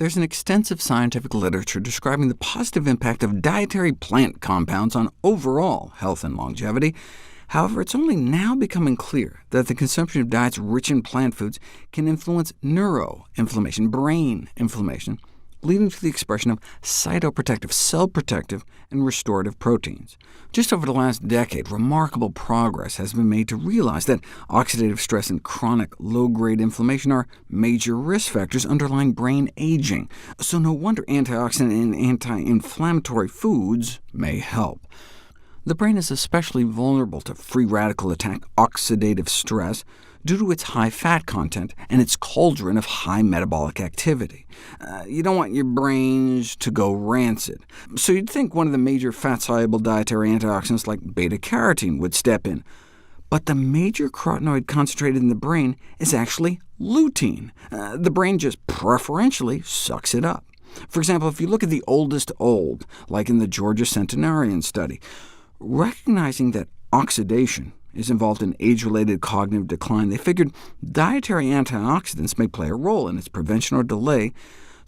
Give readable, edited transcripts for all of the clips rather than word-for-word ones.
There's an extensive scientific literature describing the positive impact of dietary plant compounds on overall health and longevity. However, it's only now becoming clear that the consumption of diets rich in plant foods can influence neuroinflammation, brain inflammation, leading to the expression of cytoprotective, cell-protective, and restorative proteins. Just over the last decade, remarkable progress has been made to realize that oxidative stress and chronic low-grade inflammation are major risk factors underlying brain aging, so no wonder antioxidant and anti-inflammatory foods may help. The brain is especially vulnerable to free radical attack, oxidative stress, due to its high fat content and its cauldron of high metabolic activity. You don't want your brains to go rancid, so you'd think one of the major fat-soluble dietary antioxidants like beta-carotene would step in. But the major carotenoid concentrated in the brain is actually lutein. The brain just preferentially sucks it up. For example, if you look at the oldest old, like in the Georgia centenarian study, recognizing that oxidation is involved in age-related cognitive decline, they figured dietary antioxidants may play a role in its prevention or delay,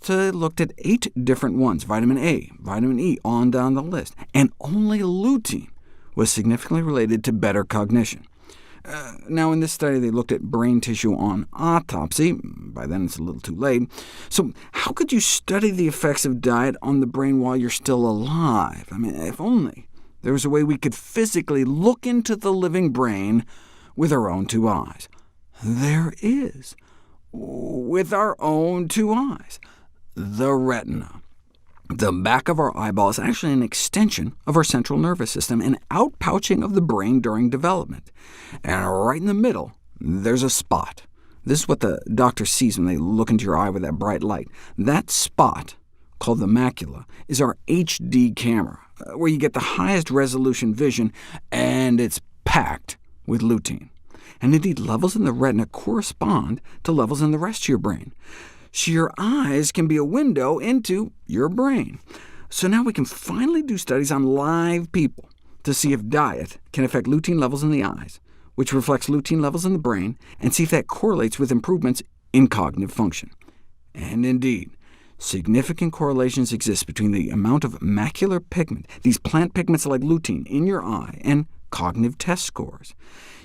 so they looked at 8 different ones, vitamin A, vitamin E, on down the list, and only lutein was significantly related to better cognition. Now, in this study, they looked at brain tissue on autopsy. By then, it's a little too late. So how could you study the effects of diet on the brain while you're still alive? I mean, if only there was a way we could physically look into the living brain with our own 2 eyes. There is, with our own 2 eyes. The retina. The back of our eyeball is actually an extension of our central nervous system, an outpouching of the brain during development. And right in the middle, there's a spot. This is what the doctor sees when they look into your eye with that bright light. That spot, called the macula, is our HD camera, where you get the highest resolution vision, and it's packed with lutein. And indeed, levels in the retina correspond to levels in the rest of your brain. So your eyes can be a window into your brain. So now we can finally do studies on live people to see if diet can affect lutein levels in the eyes, which reflects lutein levels in the brain, and see if that correlates with improvements in cognitive function. And indeed, significant correlations exist between the amount of macular pigment, these plant pigments like lutein, in your eye, and cognitive test scores.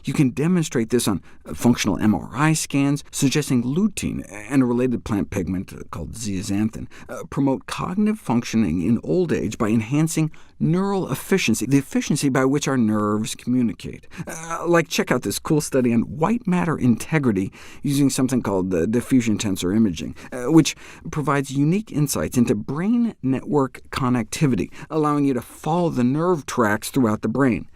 You can demonstrate this on functional MRI scans, suggesting lutein and a related plant pigment called zeaxanthin promote cognitive functioning in old age by enhancing neural efficiency, the efficiency by which our nerves communicate. Check out this cool study on white matter integrity using something called diffusion tensor imaging, which provides unique insights into brain network connectivity, allowing you to follow the nerve tracks throughout the brain.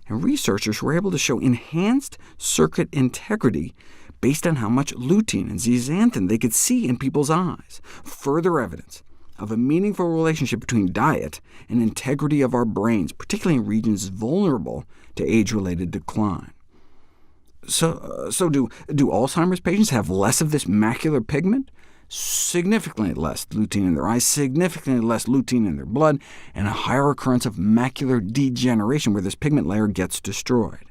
And researchers were able to show enhanced circuit integrity based on how much lutein and zeaxanthin they could see in people's eyes, further evidence of a meaningful relationship between diet and integrity of our brains, particularly in regions vulnerable to age-related decline. So do Alzheimer's patients have less of this macular pigment? Significantly less lutein in their eyes, significantly less lutein in their blood, and a higher occurrence of macular degeneration where this pigment layer gets destroyed.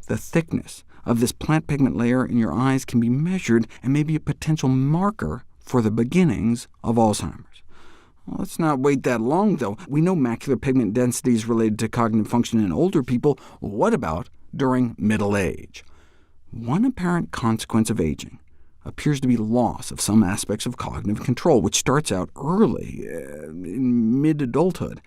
The thickness of this plant pigment layer in your eyes can be measured and may be a potential marker for the beginnings of Alzheimer's. Well, let's not wait that long, though. We know macular pigment density is related to cognitive function in older people. What about during middle age? One apparent consequence of aging appears to be loss of some aspects of cognitive control, which starts out early, in mid-adulthood,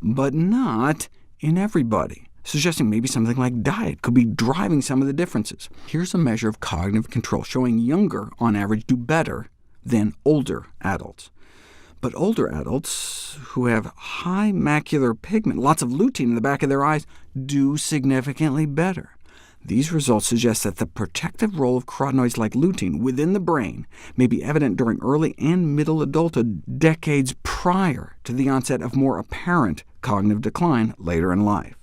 but not in everybody, suggesting maybe something like diet could be driving some of the differences. Here's a measure of cognitive control showing younger, on average, do better than older adults. But older adults who have high macular pigment, lots of lutein in the back of their eyes, do significantly better. These results suggest that the protective role of carotenoids like lutein within the brain may be evident during early and middle adulthood, decades prior to the onset of more apparent cognitive decline later in life.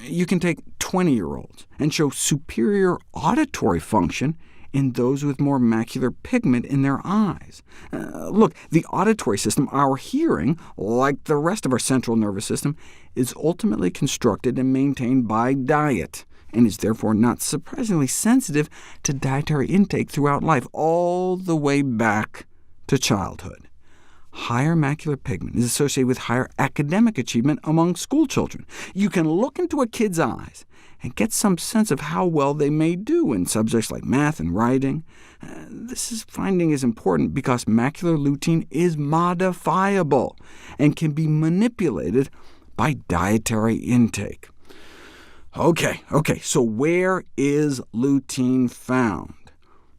You can take 20-year-olds and show superior auditory function in those with more macular pigment in their eyes. Look, the auditory system, our hearing, like the rest of our central nervous system, is ultimately constructed and maintained by diet, and is therefore not surprisingly sensitive to dietary intake throughout life, all the way back to childhood. Higher macular pigment is associated with higher academic achievement among school children. You can look into a kid's eyes and get some sense of how well they may do in subjects like math and writing. This finding is important because macular lutein is modifiable and can be manipulated by dietary intake. OK, so where is lutein found?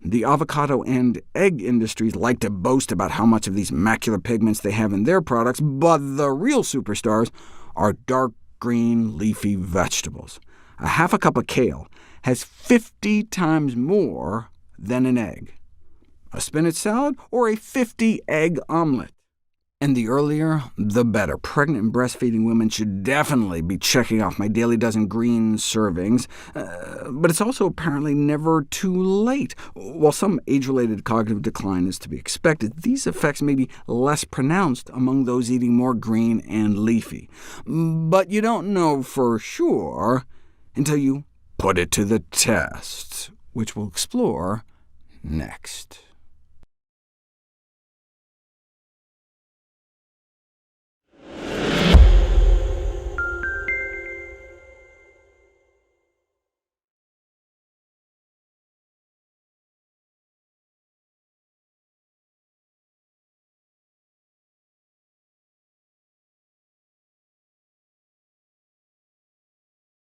The avocado and egg industries like to boast about how much of these macular pigments they have in their products, but the real superstars are dark green leafy vegetables. A half a cup of kale has 50 times more than an egg. A spinach salad or a 50-egg omelet. And the earlier, the better. Pregnant and breastfeeding women should definitely be checking off my daily dozen green servings, but it's also apparently never too late. While some age-related cognitive decline is to be expected, these effects may be less pronounced among those eating more green and leafy. But you don't know for sure until you put it to the test, which we'll explore next.